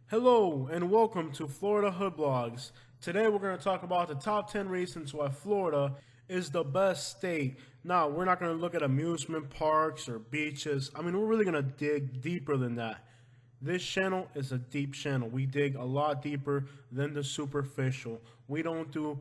Hello and welcome to Florida Hood Blogs. Today we're going to talk about the top 10 reasons why Florida is the best state. Now, we're not going to look at amusement parks or beaches. We're really going to dig deeper than that. This channel is a deep channel. We dig a lot deeper than the superficial. We don't do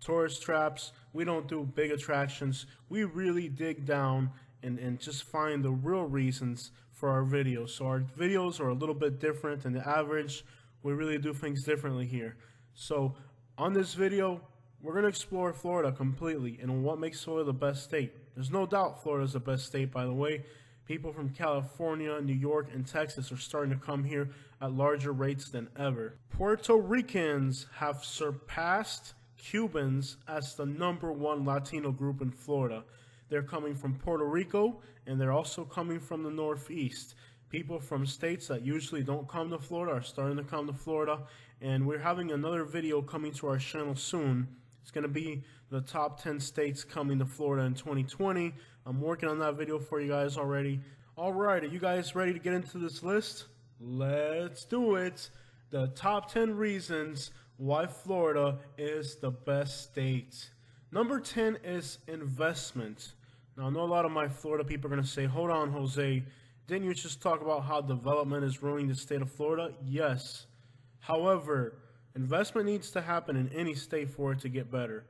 tourist traps. We don't do big attractions. We really dig down and just find the real reasons for our videos. So our videos are a little bit different than the average. We really do things differently here. So on this video, we're going to explore Florida completely and what makes Florida the best state. There's no doubt Florida is the best state, by the way. People from California, New York, and Texas are starting to come here at larger rates than ever. Puerto Ricans have surpassed Cubans as the #1 Latino group in Florida. They're coming from Puerto Rico, and they're also coming from the Northeast. People from states that usually don't come to Florida are starting to come to Florida, and we're having another video coming to our channel soon. It's going to be the top 10 states coming to Florida in 2020. I'm working on that video for you guys already. Alright, are you guys ready to get into this list? Let's do it! The top 10 reasons why Florida is the best state. Number 10 is investment. Now, I know a lot of my Florida people are going to say, hold on, Jose, didn't you just talk about how development is ruining the state of Florida? Yes. However, investment needs to happen in any state for it to get better.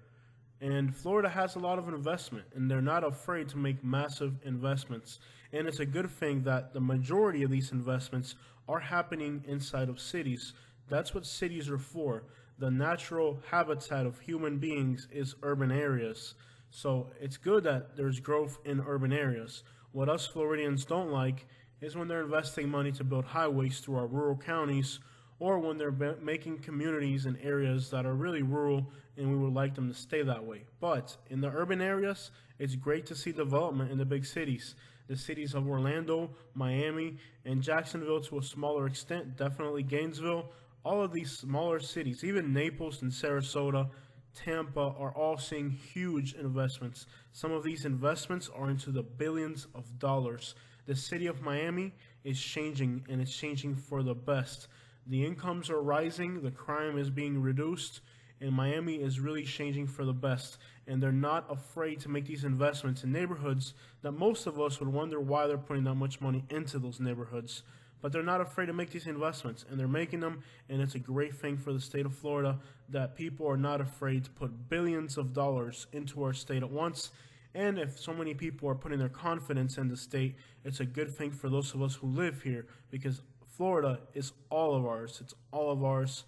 And Florida has a lot of investment, and they're not afraid to make massive investments. And it's a good thing that the majority of these investments are happening inside of cities. That's what cities are for. The natural habitat of human beings is urban areas. So it's good that there's growth in urban areas. What us Floridians don't like is when they're investing money to build highways through our rural counties, or when they're making communities in areas that are really rural and we would like them to stay that way. But in the urban areas, it's great to see development in the big cities. The cities of Orlando, Miami, and Jacksonville to a smaller extent, definitely Gainesville. All of these smaller cities, even Naples and Sarasota, Tampa, are all seeing huge investments. Some of these investments are into the billions of dollars. The city of Miami is changing, and it's changing for the best. The incomes are rising, the crime is being reduced, and Miami is really changing for the best. And they're not afraid to make these investments in neighborhoods that most of us would wonder why they're putting that much money into those neighborhoods. But they're not afraid to make these investments, and they're making them, and it's a great thing for the state of Florida that people are not afraid to put billions of dollars into our state at once. And if so many people are putting their confidence in the state, it's a good thing for those of us who live here, because Florida is all of ours. It's all of ours.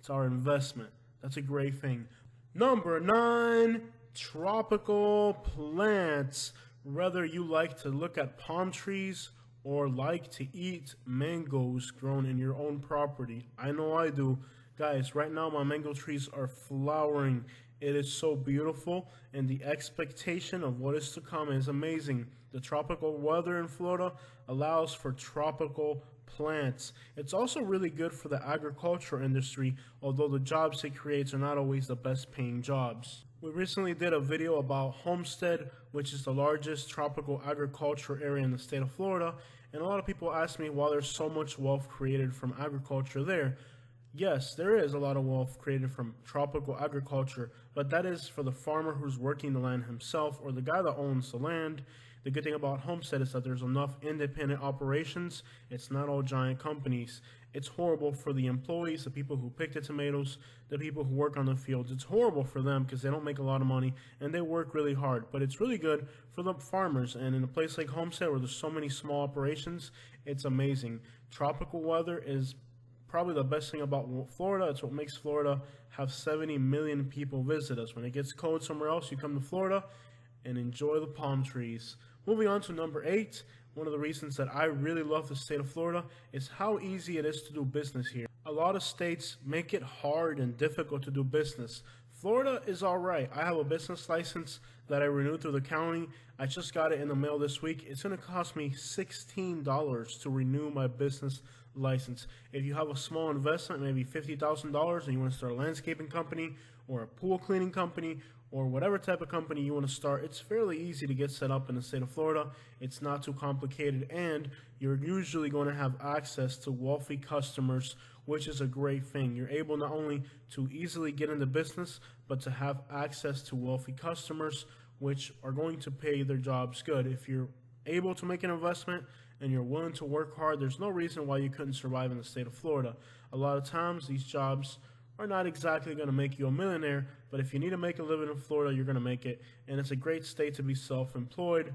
It's our investment. That's a great thing. Number 9, tropical plants. Whether you like to look at palm trees or like to eat mangoes grown in your own property. I know I do. Guys, right now my mango trees are flowering. It is so beautiful, and the expectation of what is to come is amazing. The tropical weather in Florida allows for tropical plants. It's also really good for the agriculture industry, although the jobs it creates are not always the best paying jobs. We recently did a video about Homestead, which is the largest tropical agriculture area in the state of Florida, and a lot of people ask me why there's so much wealth created from agriculture there. Yes, there is a lot of wealth created from tropical agriculture, but that is for the farmer who's working the land himself or the guy that owns the land. The good thing about Homestead is that there's enough independent operations. It's not all giant companies. It's horrible for the employees, the people who pick the tomatoes, the people who work on the fields. It's horrible for them because they don't make a lot of money and they work really hard. But it's really good for the farmers. And in a place like Homestead where there's so many small operations, it's amazing. Tropical weather is probably the best thing about Florida. It's what makes Florida have 70 million people visit us. When it gets cold somewhere else, you come to Florida and enjoy the palm trees. Moving on to number 8, one of the reasons that I really love the state of Florida is how easy it is to do business here. A lot of states make it hard and difficult to do business. Florida is alright. I have a business license that I renewed through the county. I just got it in the mail this week. It's going to cost me $16 to renew my business license. If you have a small investment, maybe $50,000, and you want to start a landscaping company or a pool cleaning company or whatever type of company you want to start, it's fairly easy to get set up in the state of Florida. It's not too complicated, and you're usually going to have access to wealthy customers, which is a great thing. You're able not only to easily get into business, but to have access to wealthy customers, which are going to pay their jobs good. If you're able to make an investment and you're willing to work hard, there's no reason why you couldn't survive in the state of Florida. A lot of times, these jobs are not exactly going to make you a millionaire, but if you need to make a living in Florida, you're going to make it, and it's a great state to be self-employed.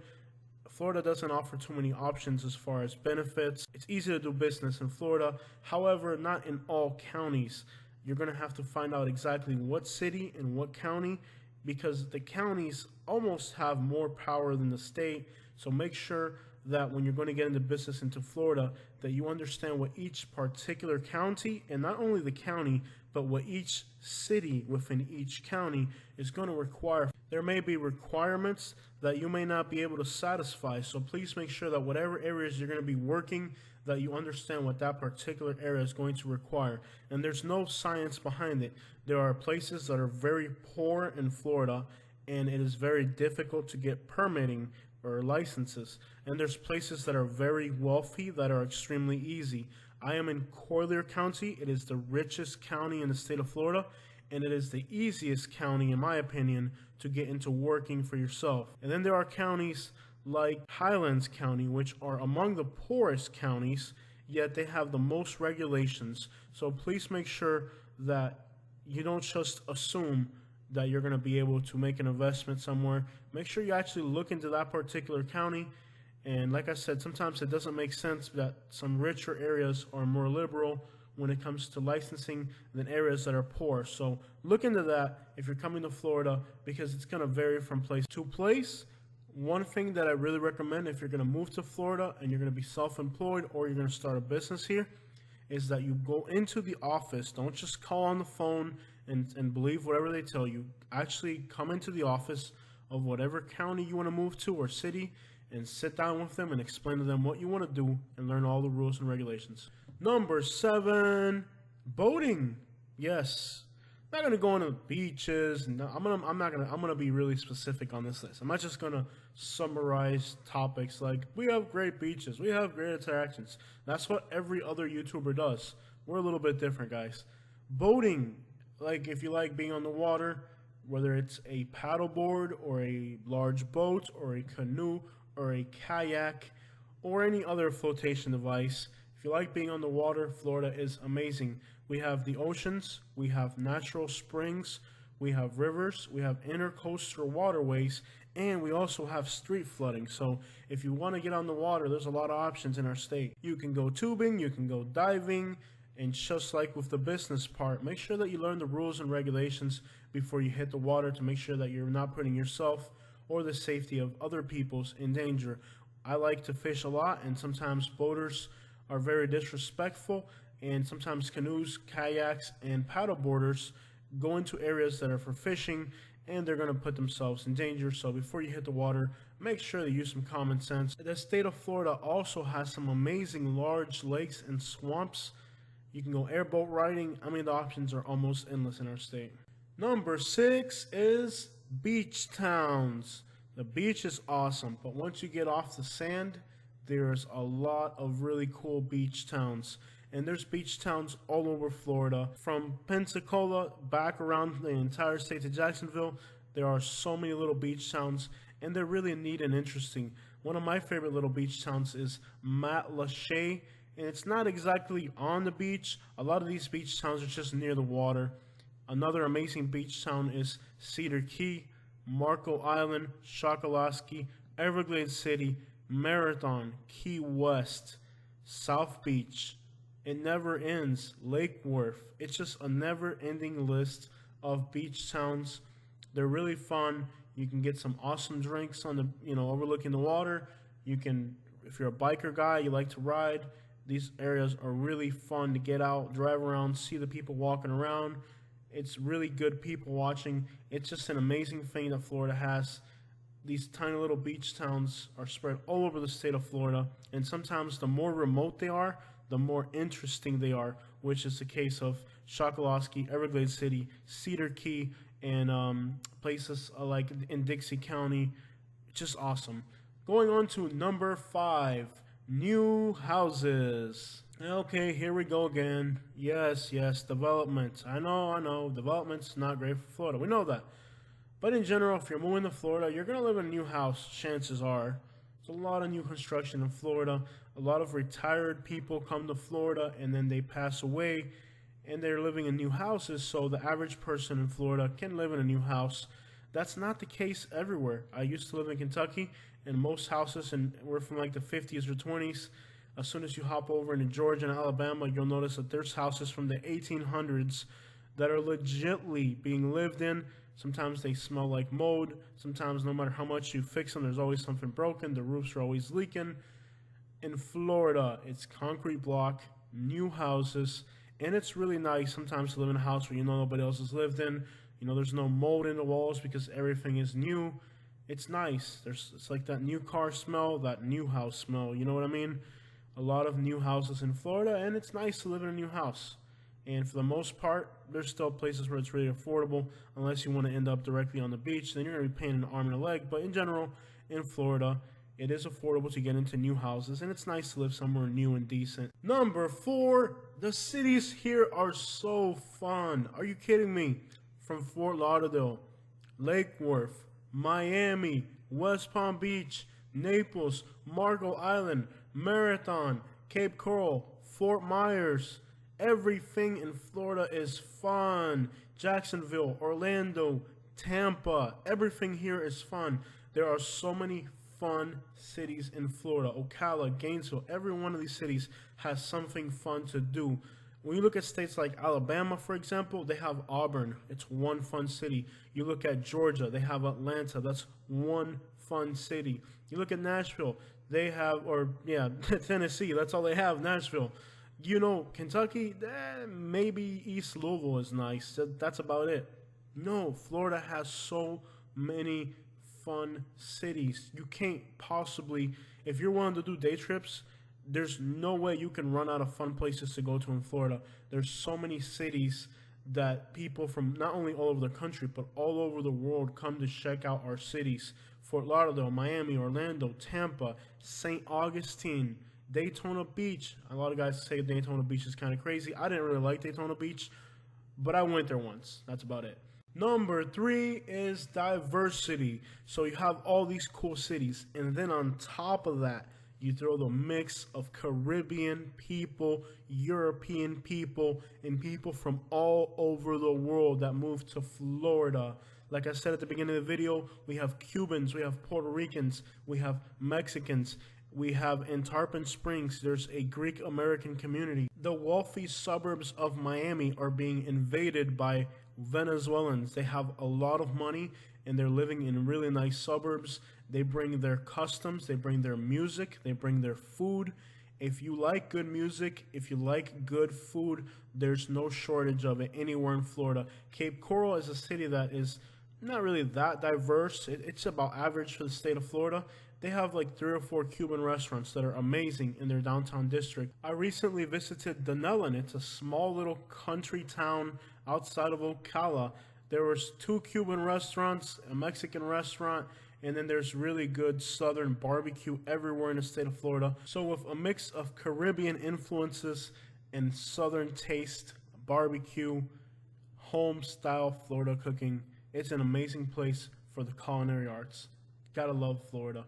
Florida doesn't offer too many options as far as benefits. It's easy to do business in Florida, however, not in all counties. You're going to have to find out exactly what city and what county, because the counties almost have more power than the state, so make sure that when you're going to get into business into Florida, that you understand what each particular county, and not only the county, but what each city within each county is going to require. There may be requirements that you may not be able to satisfy, so please make sure that whatever areas you're going to be working, that you understand what that particular area is going to require. And there's no science behind it. There are places that are very poor in Florida, and it is very difficult to get permitting or licenses. And there's places that are very wealthy that are extremely easy. I am in Collier County. It is the richest county in the state of Florida, and it is the easiest county, in my opinion, to get into working for yourself. And then there are counties like Highlands County, which are among the poorest counties, yet they have the most regulations. So please make sure that you don't just assume that you're going to be able to make an investment somewhere. Make sure you actually look into that particular county. And like I said, sometimes it doesn't make sense that some richer areas are more liberal when it comes to licensing than areas that are poor. So look into that if you're coming to Florida, because it's going to vary from place to place. One thing that I really recommend if you're going to move to Florida and you're going to be self-employed or you're going to start a business here is that you go into the office. Don't just call on the phone and believe whatever they tell you. Actually come into the office of whatever county you want to move to or city and sit down with them and explain to them what you want to do and learn all the rules and regulations. Number 7, boating. Yes. I'm not gonna go into beaches. No, I'm gonna be really specific on this list. I'm not just gonna summarize topics like we have great beaches, we have great attractions. That's what every other YouTuber does. We're a little bit different, guys. Boating, like if you like being on the water, whether it's a paddleboard or a large boat or a canoe or a kayak or any other flotation device. If you like being on the water, Florida is amazing. We have the oceans, we have natural springs, we have rivers, we have intercoastal waterways, and we also have street flooding. So if you want to get on the water, there's a lot of options in our state. You can go tubing, you can go diving, and just like with the business part, make sure that you learn the rules and regulations before you hit the water to make sure that you're not putting yourself or the safety of other people's in danger. I like to fish a lot, and sometimes boaters are very disrespectful, and sometimes canoes, kayaks, and paddleboarders go into areas that are for fishing, and they're going to put themselves in danger. So before you hit the water, make sure to use some common sense. The state of Florida also has some amazing large lakes and swamps. You can go airboat riding. I mean, the options are almost endless in our state. Number 6 is beach towns. The beach is awesome, but once you get off the sand, there's a lot of really cool beach towns. And there's beach towns all over Florida. From Pensacola back around the entire state to Jacksonville, there are so many little beach towns, and they're really neat and interesting. One of my favorite little beach towns is Matlacha, and it's not exactly on the beach. A lot of these beach towns are just near the water. Another amazing beach town is Cedar Key, Marco Island, Chokoloskee, Everglades City, Marathon, Key West, South Beach. It never ends. Lake Worth. It's just a never-ending list of beach towns. They're really fun. You can get some awesome drinks on the, overlooking the water. You can, if you're a biker guy, you like to ride, these areas are really fun to get out, drive around, see the people walking around. It's really good people watching. It's just an amazing thing that Florida has. These tiny little beach towns are spread all over the state of Florida, and sometimes the more remote they are, the more interesting they are, which is the case of Chokoloskee, Everglades City, Cedar Key, and places like in Dixie County. Just awesome. Going on to number 5, new houses. Okay, here we go again. Yes, development. I know, development's not great for Florida. We know that. But in general, if you're moving to Florida, you're going to live in a new house, chances are. There's a lot of new construction in Florida. A lot of retired people come to Florida and then they pass away and they're living in new houses, so the average person in Florida can live in a new house. That's not the case everywhere. I used to live in Kentucky, and most houses, and we're from like the 50s or 20s. As soon as you hop over into Georgia and Alabama, you'll notice that there's houses from the 1800s that are legitly being lived in. Sometimes they smell like mold. Sometimes no matter how much you fix them, there's always something broken. The roofs are always leaking. In Florida, it's concrete block, new houses, and it's really nice sometimes to live in a house where you know nobody else has lived in. You know, there's no mold in the walls because everything is new. It's nice. It's like that new car smell, that new house smell. You know what I mean? A lot of new houses in Florida, and it's nice to live in a new house. And for the most part, there's still places where it's really affordable, unless you want to end up directly on the beach. Then you're going to be paying an arm and a leg. But in general, in Florida, it is affordable to get into new houses, and it's nice to live somewhere new and decent. Number 4, the cities here are so fun. Are you kidding me? From Fort Lauderdale, Lake Worth, Miami, West Palm Beach, Naples, Marco Island, Marathon, Cape Coral, Fort Myers. Everything in Florida is fun. Jacksonville, Orlando, Tampa, everything here is fun. There are so many fun cities in Florida. Ocala, Gainesville, every one of these cities has something fun to do. When you look at states like Alabama, for example, they have Auburn. It's one fun city. You look at Georgia, they have Atlanta. That's one fun city. You look at Nashville, they have, Tennessee, that's all they have, Nashville. You know, Kentucky, maybe East Louisville is nice. That's about it. No, Florida has so many fun cities. You can't possibly, if you're willing to do day trips, there's no way you can run out of fun places to go to in Florida. There's so many cities that people from not only all over the country, but all over the world come to check out our cities. Fort Lauderdale, Miami, Orlando, Tampa, St. Augustine, Daytona Beach. A lot of guys say Daytona Beach is kind of crazy. I didn't really like Daytona Beach, but I went there once. That's about it. Number 3 is diversity. So you have all these cool cities, and then on top of that, you throw the mix of Caribbean people, European people, and people from all over the world that move to Florida. Like I said at the beginning of the video, we have Cubans, we have Puerto Ricans, we have Mexicans, we have in Tarpon Springs, there's a Greek American community. The wealthy suburbs of Miami are being invaded by Venezuelans. They have a lot of money and they're living in really nice suburbs. They bring their customs, they bring their music, they bring their food. If you like good music, if you like good food, there's no shortage of it anywhere in Florida. Cape Coral is a city that is not really that diverse. It's about average for the state of Florida. They have like 3 or 4 Cuban restaurants that are amazing in their downtown district. I recently visited Dunellen. It's a small little country town outside of Ocala. There was 2 Cuban restaurants, a Mexican restaurant, and then there's really good southern barbecue everywhere in the state of Florida. So with a mix of Caribbean influences and southern taste, barbecue, home-style Florida cooking, it's an amazing place for the culinary arts. Gotta love Florida.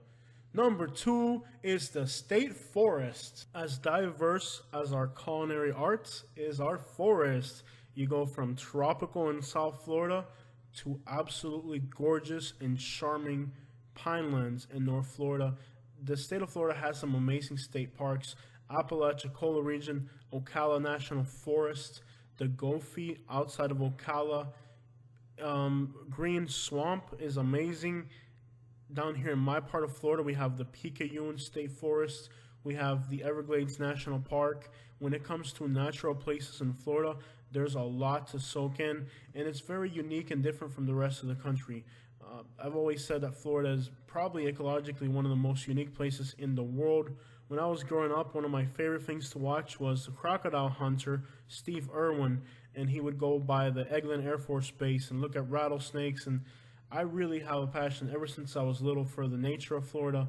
Number 2 is the state forest. As diverse as our culinary arts is our forest. You go from tropical in South Florida to absolutely gorgeous and charming pinelands in North Florida. The state of Florida has some amazing state parks. Apalachicola region, Ocala National Forest, the Gofi outside of Ocala. Green Swamp is amazing. Down here in my part of Florida, we have the Picayune State Forest. We have the Everglades National Park. When it comes to natural places in Florida, there's a lot to soak in, and it's very unique and different from the rest of the country. I've always said that Florida is probably ecologically one of the most unique places in the world. When I was growing up, one of my favorite things to watch was the crocodile hunter, Steve Irwin, and he would go by the Eglin Air Force Base and look at rattlesnakes. And I really have a passion ever since I was little for the nature of Florida.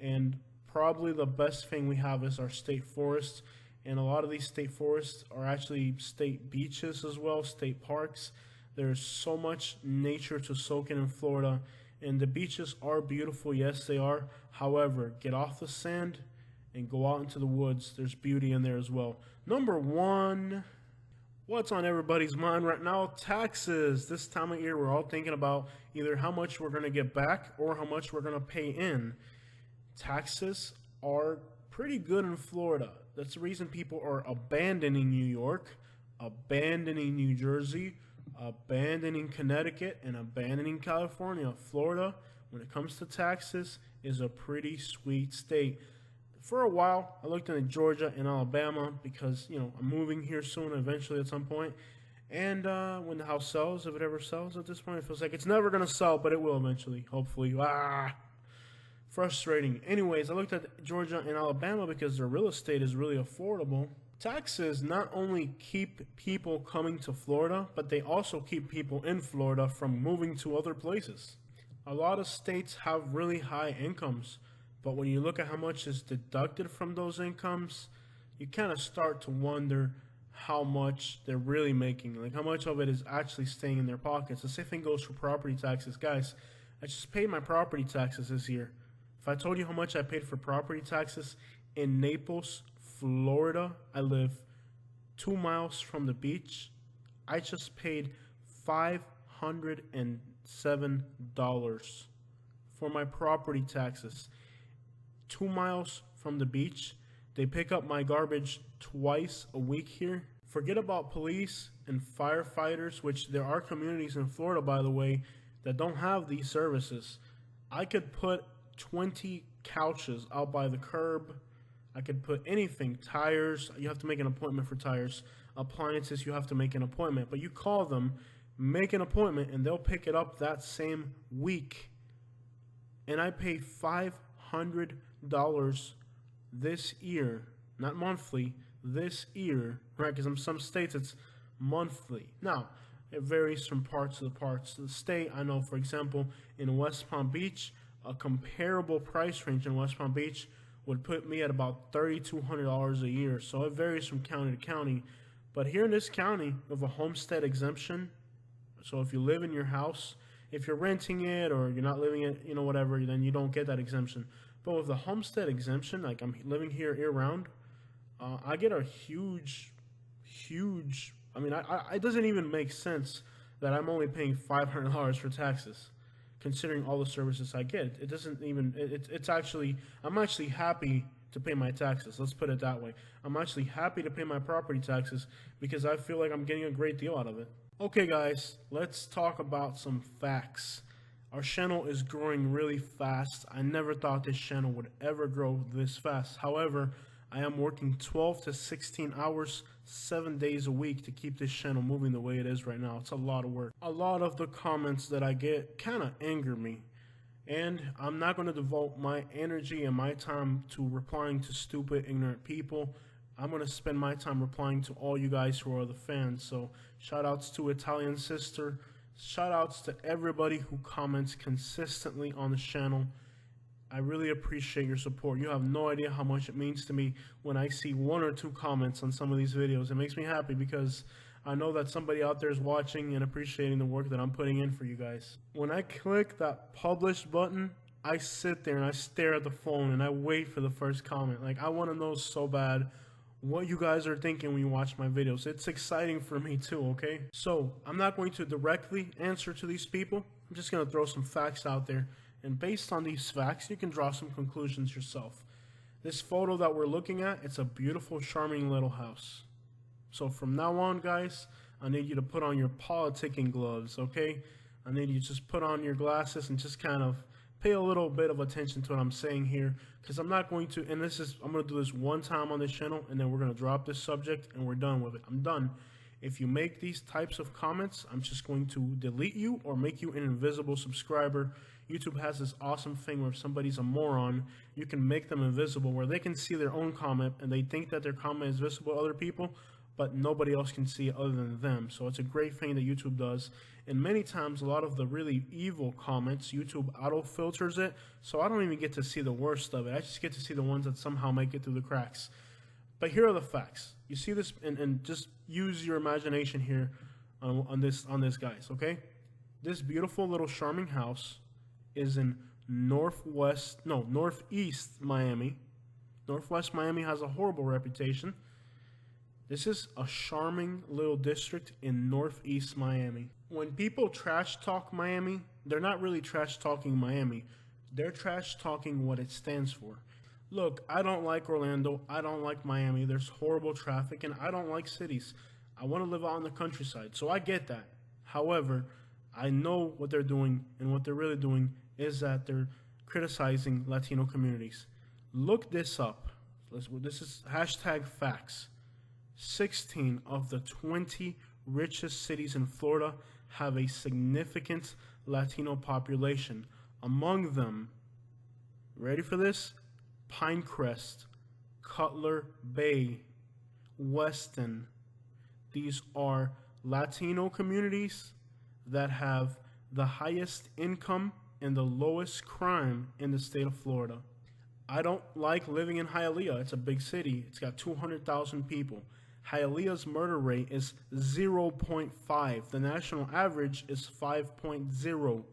And probably the best thing we have is our state forests. And a lot of these state forests are actually state beaches as well, state parks. There's so much nature to soak in Florida. And the beaches are beautiful, yes they are. However, get off the sand and go out into the woods. There's beauty in there as well. Number one, what's on everybody's mind right now? Taxes. This time of year, we're all thinking about either how much we're going to get back or how much we're going to pay in. Taxes are pretty good in Florida. That's the reason people are abandoning New York, abandoning New Jersey, abandoning Connecticut, and abandoning California. Florida, when it comes to taxes, is a pretty sweet state. For a while, I looked into Georgia and Alabama because, you know, I'm moving here soon, eventually at some point. And when the house sells, if it ever sells at this point, it feels like it's never going to sell, but it will eventually, hopefully. Frustrating. Anyways, I looked at Georgia and Alabama because their real estate is really affordable. Taxes not only keep people coming to Florida, but they also keep people in Florida from moving to other places. A lot of states have really high incomes, but when you look at how much is deducted from those incomes, you kind of start to wonder how much they're really making, like how much of it is actually staying in their pockets. The same thing goes for property taxes. Guys, I just paid my property taxes this year. If I told you how much I paid for property taxes in Naples, Florida, I live 2 miles from the beach, I just paid $507 for my property taxes. 2 miles from the beach. They pick up my garbage twice a week here. Forget about police and firefighters, which there are communities in Florida, by the way, that don't have these services. I could put 20 couches out by the curb. I could put anything. Tires, you have to make an appointment for tires. Appliances, you have to make an appointment. But you call them, make an appointment, and they'll pick it up that same week. And I pay $500 this year, not monthly, this year, right? Because in some states it's monthly. Now, it varies from parts of the state. I know, for example, in West Palm Beach, a comparable price range in West Palm Beach would put me at about $3,200 a year. So it varies from county to county. But here in this county, with a homestead exemption, so if you live in your house, if you're renting it or you're not living it, you know, whatever, then you don't get that exemption. But with the homestead exemption, like I'm living here year-round, I get a huge, I mean, it doesn't even make sense that I'm only paying $500 for taxes, considering all the services I get. It doesn't even, it's actually, I'm actually happy to pay my taxes. Let's put it that way. I'm actually happy to pay my property taxes because I feel like I'm getting a great deal out of it. Okay guys, let's talk about some facts. Our channel is growing really fast. I never thought this channel would ever grow this fast. However, I am working 12 to 16 hours, 7 days a week to keep this channel moving the way it is right now. It's a lot of work. A lot of the comments that I get kind of anger me. And I'm not going to devote my energy and my time to replying to stupid, ignorant people. I'm going to spend my time replying to all you guys who are the fans. So shout outs to Italian Sister. Shout outs to everybody who comments consistently on this channel. I really appreciate your support. You have no idea how much it means to me when I see 1 or 2 comments on some of these videos. It makes me happy because I know that somebody out there is watching and appreciating the work that I'm putting in for you guys. When I click that publish button, I sit there and I stare at the phone and I wait for the first comment. Like, I want to know so bad what you guys are thinking when you watch my videos. It's exciting for me too, okay? So, I'm not going to directly answer to these people. I'm just going to throw some facts out there. And based on these facts, you can draw some conclusions yourself. This photo that we're looking at, it's a beautiful, charming little house. So from now on, guys, I need you to put on your politicking gloves, okay? I need you to just put on your glasses and just kind of pay a little bit of attention to what I'm saying here. Because I'm not going to, and I'm going to do this one time on this channel, and then we're going to drop this subject, and we're done with it. I'm done. If you make these types of comments, I'm just going to delete you or make you an invisible subscriber. YouTube has this awesome thing where if somebody's a moron, you can make them invisible where they can see their own comment and they think that their comment is visible to other people, but nobody else can see it other than them. So it's a great thing that YouTube does. And many times, a lot of the really evil comments, YouTube auto filters it, so I don't even get to see the worst of it. I just get to see the ones that somehow make it through the cracks. But here are the facts. You see this, and just use your imagination here on this, guys, okay? This beautiful little charming house is in northeast Miami. Northwest Miami has a horrible reputation. This is a charming little district in northeast Miami. When people trash talk Miami, they're not really trash talking Miami. They're trash talking what it stands for. Look, I don't like Orlando. I don't like Miami. There's horrible traffic, and I don't like cities. I want to live out in the countryside, so I get that. However, I know what they're doing, and what they're really doing is that they're criticizing Latino communities. Look this up. This is hashtag facts. 16 of the 20 richest cities in Florida have a significant Latino population. Among them, ready for this? Pinecrest, Cutler Bay, Weston. These are Latino communities that have the highest income and the lowest crime in the state of Florida. I don't like living in Hialeah. It's a big city. It's got 200,000 people. Hialeah's murder rate is 0.5. The national average is 5.0.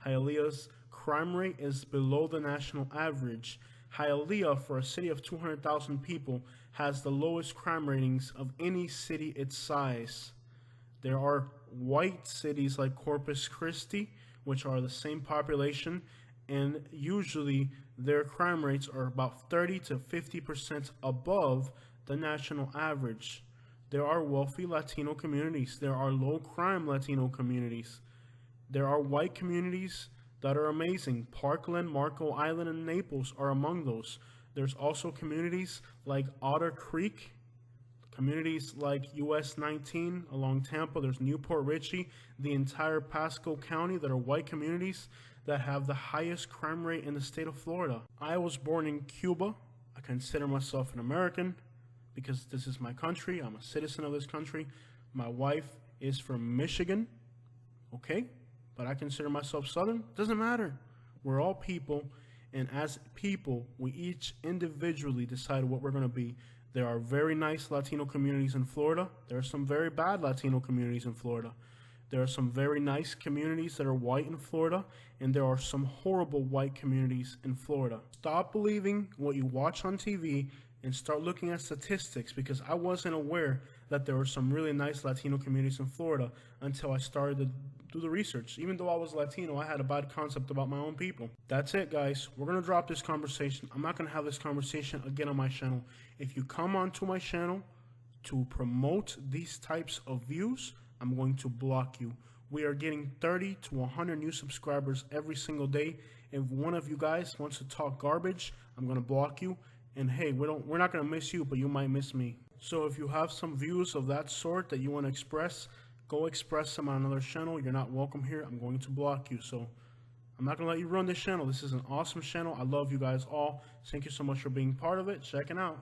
Hialeah's crime rate is below the national average. Hialeah, for a city of 200,000 people, has the lowest crime ratings of any city its size. There are white cities like Corpus Christi, which are the same population, and usually their crime rates are about 30 to 50% above the national average. There are wealthy Latino communities. There are low-crime Latino communities. There are white communities that are amazing. Parkland, Marco Island, and Naples are among those. There's also communities like Otter Creek, communities like US 19 along Tampa. There's Newport Richey, the entire Pasco County that are white communities that have the highest crime rate in the state of Florida. I was born in Cuba. I consider myself an American because this is my country. I'm a citizen of this country. My wife is from Michigan, okay? But I consider myself Southern. Doesn't matter. We're all people, and as people, we each individually decide what we're going to be. There are very nice Latino communities in Florida. There are some very bad Latino communities in Florida. There are some very nice communities that are white in Florida, and there are some horrible white communities in Florida. Stop believing what you watch on TV and start looking at statistics, because I wasn't aware that there were some really nice Latino communities in Florida until I started to do the research. Even though I was Latino, I had a bad concept about my own people. That's it, guys. We're going to drop this conversation. I'm not going to have this conversation again on my channel. If you come onto my channel to promote these types of views, I'm going to block you. We are getting 30 to 100 new subscribers every single day. If one of you guys wants to talk garbage, I'm going to block you. And hey, we're not going to miss you, but you might miss me. So if you have some views of that sort that you want to express, go express them on another channel. You're not welcome here. I'm going to block you. So I'm not going to let you run this channel. This is an awesome channel. I love you guys all. Thank you so much for being part of it. Checking out.